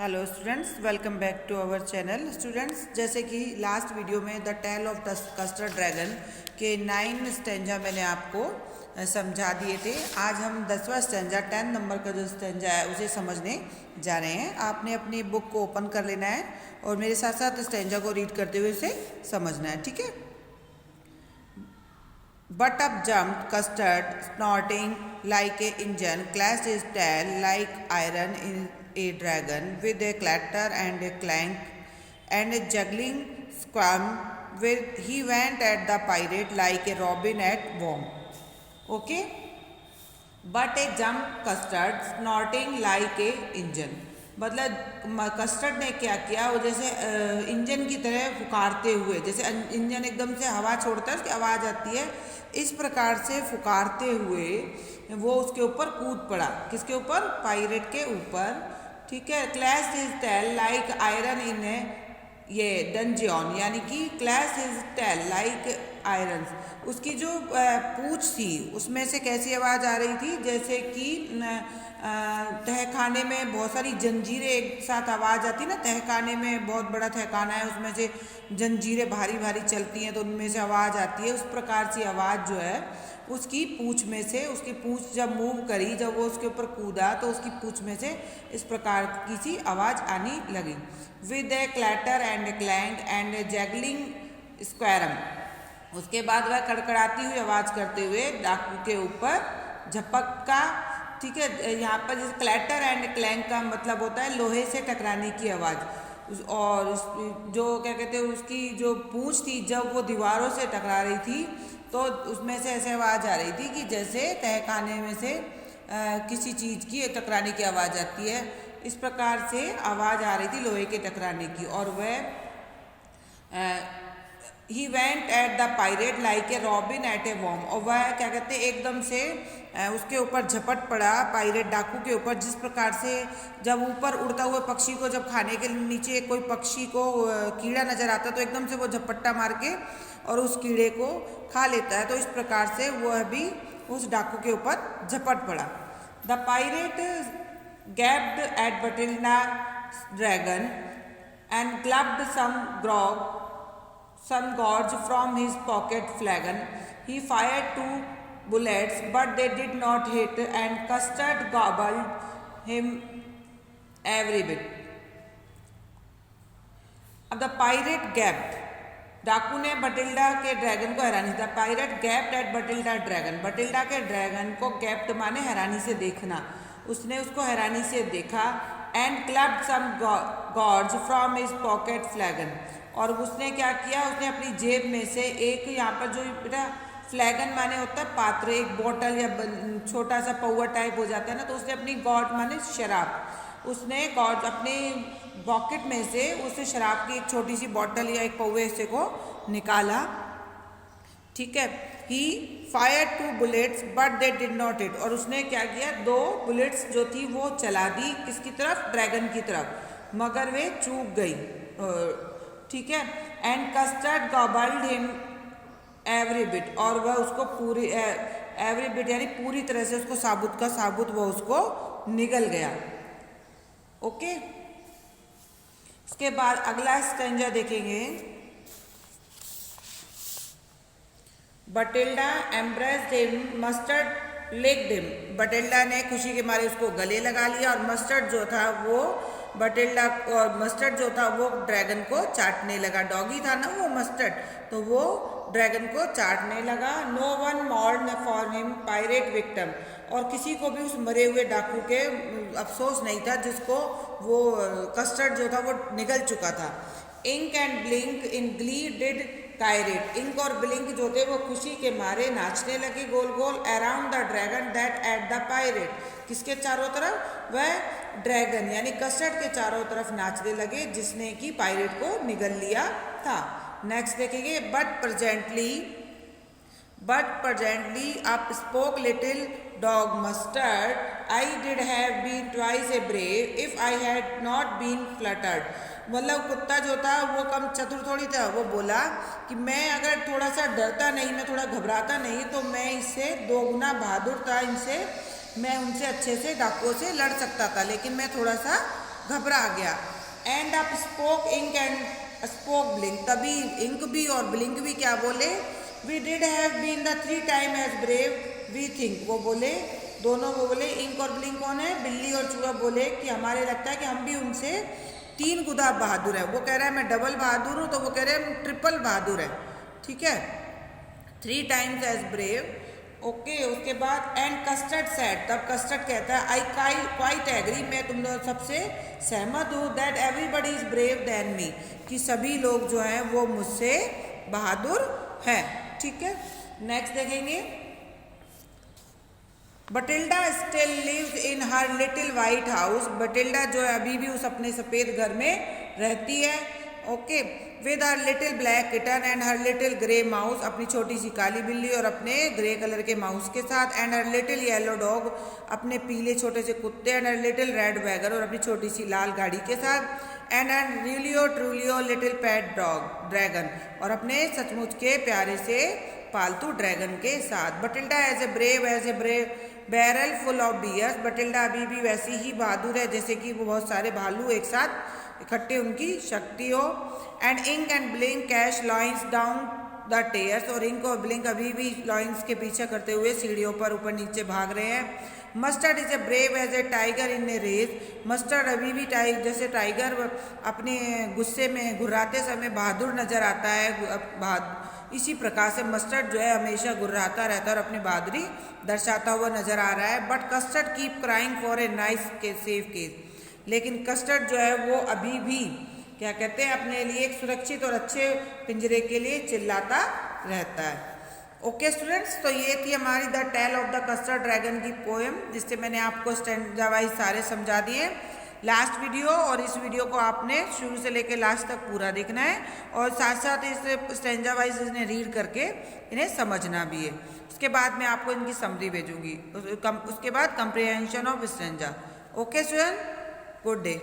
Hello students, welcome back to our channel. Students, जैसे कि last video में the tale of the custard dragon के 9 stanza मैंने आपको समझा दिए थे। आज हम 10वां स्टेंजा 10 नंबर का जो स्टेंजा है उसे समझने जा रहे हैं। आपने अपनी बुक को ओपन कर लेना है और मेरे साथ साथ स्टेंजा को रीड करते हुए इसे समझना है, ठीक है। But up jumped Custard, snorting like a engine, clashed his tail like iron in a dragon, with a clatter and a clank and a juggling squirm. With he went at the pirate like a robin at worm. Okay? But a jumped Custard, snorting like a engine. मतलब custard ने क्या किया, वो जैसे engine की तरह फुकारते हुए, जैसे इंजन एकदम से हवा छोड़ता है उसकी आवाज़ आती है, इस प्रकार से फुकारते हुए वो उसके ऊपर कूद पड़ा। किसके ऊपर? पायरेट के ऊपर, ठीक है। Clash his tail like iron in ये डंजियन, यानी कि clash his tail like iron. उसकी जो पूंछ थी उसमें से कैसी आवाज़ आ रही थी, जैसे कि तहखाने में बहुत सारी जंजीरें एक साथ आवाज़ आती ना। तहखाने में बहुत बड़ा तहखाना है, उसमें से जंजीरें भारी भारी चलती हैं तो उनमें से आवाज़ आती है। उस प्रकार से आवाज़ जो है उसकी पूंछ में से, उसकी पूंछ जब मूव करी, जब वो उसके ऊपर कूदा तो उसकी पूंछ में से इस प्रकार की सी आवाज़ आने लगी। With a clatter and a clank and a jangling squirm. उसके बाद वह कड़कड़ाती हुई आवाज़ करते हुए डाकू के ऊपर झपका, ठीक है। यहाँ पर जैसे क्लैटर एंड क्लैंक का मतलब होता है लोहे से टकराने की आवाज़। और जो क्या कहते हैं, उसकी जो पूंछ थी जब वो दीवारों से टकरा रही थी तो उसमें से ऐसे आवाज़ आ रही थी कि जैसे तहखाने में से किसी चीज़ की टकराने की आवाज़ आती है। इस प्रकार से आवाज़ आ रही थी लोहे के टकराने की। और वह ही went at the pirate like a robin at a worm. और वह क्या कहते हैं एकदम से उसके ऊपर झपट पड़ा, पायरेट डाकू के ऊपर। जिस प्रकार से जब ऊपर उड़ता हुआ पक्षी को जब खाने के नीचे कोई पक्षी को कीड़ा नजर आता तो एकदम से वो झपट्टा मार के और उस कीड़े को खा लेता है, तो इस प्रकार से वह भी उस डाकू के ऊपर झपट पड़ा। The pirate gaped at Belinda dragon and gulped some gorge from his pocket flagon. He fired 2 bullets, but they did not hit, and Custard gobbled him every bit. अब द पायरेट गैप्ड, डाकू ने Belinda के dragon को हैरानी। The pirate gaped at Belinda dragon, Belinda के dragon को gapped माने हैरानी से देखना, उसने उसको हैरानी से देखा। And clubbed some gorge from his pocket flagon, और उसने क्या किया, उसने अपनी जेब में से एक, यहाँ पर जो बेटा फ्लैगन माने होता है पात्र, एक बोतल या छोटा सा पौवा टाइप हो जाता है ना, तो उसने अपनी गॉड माने शराब, उसने गॉड अपने पॉकेट में से उस शराब की एक छोटी सी बोतल या एक पौवे से को निकाला, ठीक है। He fire 2 bullets but they did not hit, और उसने क्या किया, 2 बुलेट्स जो थी वो चला दी किसकी तरफ? ड्रैगन की तरफ, मगर वे चूक गई, ठीक है। And custard गॉबल्ड him every bit, और वह उसको पूरी एवरी बिट यानी पूरी तरह से उसको साबुत का साबुत वह उसको निगल गया। ओके, इसके बाद अगला स्टेंजा देखेंगे। Belinda embraced him, mustard licked him. Belinda ने खुशी के मारे उसको गले लगा लिया, और मस्टर्ड जो था वो बटिल्डा और मस्टर्ड जो था वो ड्रैगन को चाटने लगा। डॉगी था ना वो मस्टर्ड, तो वो ड्रैगन को चाटने लगा। No one mourn for him pirate victim, और किसी को भी उस मरे हुए डाकू के अफसोस नहीं था जिसको वो कस्टर्ड जो था वो निगल चुका था। Ink and Blink in glee did gyrate, Ink और ब्लिंक जो थे वो खुशी के मारे नाचने लगे गोल गोल। Around the dragon that ate the pirate, किसके चारों तरफ? वह ड्रैगन यानी कस्टर्ड के चारों तरफ नाचने लगे जिसने कि पायरेट को निगल लिया था। नेक्स्ट देखेंगे। But presently up spoke little dog Mustard, I did have been twice a brave if I had not been fluttered। मतलब कुत्ता जो था वो कम चतुर थोड़ी था, वो बोला कि मैं अगर थोड़ा सा डरता नहीं, मैं थोड़ा घबराता नहीं तो मैं इससे 2 गुना बहादुर था, इनसे मैं उनसे अच्छे से डाकुओं से लड़ सकता था, लेकिन मैं थोड़ा सा घबरा गया। And up spoke Ink and spoke Blink, तभी इंक भी और ब्लिंक भी क्या बोले, we did have been the 3 time as brave we think. वो बोले दोनों, वो बोले इंक और ब्लिंक कौन है, बिल्ली और चूहा, बोले कि हमारे लगता है कि हम भी उनसे 3 गुना बहादुर है। वो कह रहा है मैं डबल बहादुर हूँ, तो वो कह रहे हैं ट्रिपल बहादुर है। ठीक है, 3 टाइम्स एज ब्रेव। ओके, उसके बाद एंड कस्टर्ड सेड, तब कस्टर्ड कहता है आई क्वाइट एग्री, मैं तुम लोग सबसे सहमत हूँ, that everybody is brave than me, कि सभी लोग जो हैं वो मुझसे बहादुर हैं। ठीक है, नेक्स्ट देखेंगे। Belinda still lives in her little white house, Belinda जो है अभी भी उस अपने सफ़ेद घर में रहती है। Okay, with her little black kitten and her little grey mouse, अपनी छोटी सी काली बिल्ली और अपने ग्रे कलर के माउस के साथ, and her little yellow dog, अपने पीले छोटे से कुत्ते, and her little red wagon, और अपनी छोटी सी लाल गाड़ी के साथ, and and realio trulio little pet dog dragon, और अपने सचमुच के प्यारे से पालतू ड्रैगन के साथ। Belinda as a brave barrel full of bears, Belinda अभी भी वैसी ही बहादुर है जैसे कि वो बहुत सारे भालू एक साथ इकट्ठे उनकी शक्ति हो। And Ink and Blink cash lions down the stairs, और इंक और ब्लिंक अभी भी लॉइंस के पीछे करते हुए सीढ़ियों पर ऊपर नीचे भाग रहे हैं। Mustard is a brave as a tiger in a race, mustard अभी भी जैसे टाइगर अपने गुस्से में घुर्राते समय बहादुर नजर आता है, इसी प्रकार से मस्टर्ड जो है हमेशा घुर्राता रहता है और अपनी बहादुरी दर्शाता हुआ नजर आ रहा है। But custard keep crying for a nice के सेफ केस, लेकिन कस्टर्ड जो है वो अभी भी क्या कहते हैं, अपने लिए एक सुरक्षित और अच्छे पिंजरे के लिए चिल्लाता रहता है। ओके स्टूडेंट्स, तो ये थी हमारी the tale of the custard dragon की पोएम, जिससे मैंने आपको स्टैंजा वाइज सारे समझा दिए। लास्ट वीडियो और इस वीडियो को आपने शुरू से लेकर लास्ट तक पूरा देखना है, और साथ साथ इस स्टैंजा वाइज इन्हें रीड करके इन्हें समझना भी है। उसके बाद मैं आपको इनकी समरी भेजूंगी, उसके बाद comprehension of stanza. Okay student, good day.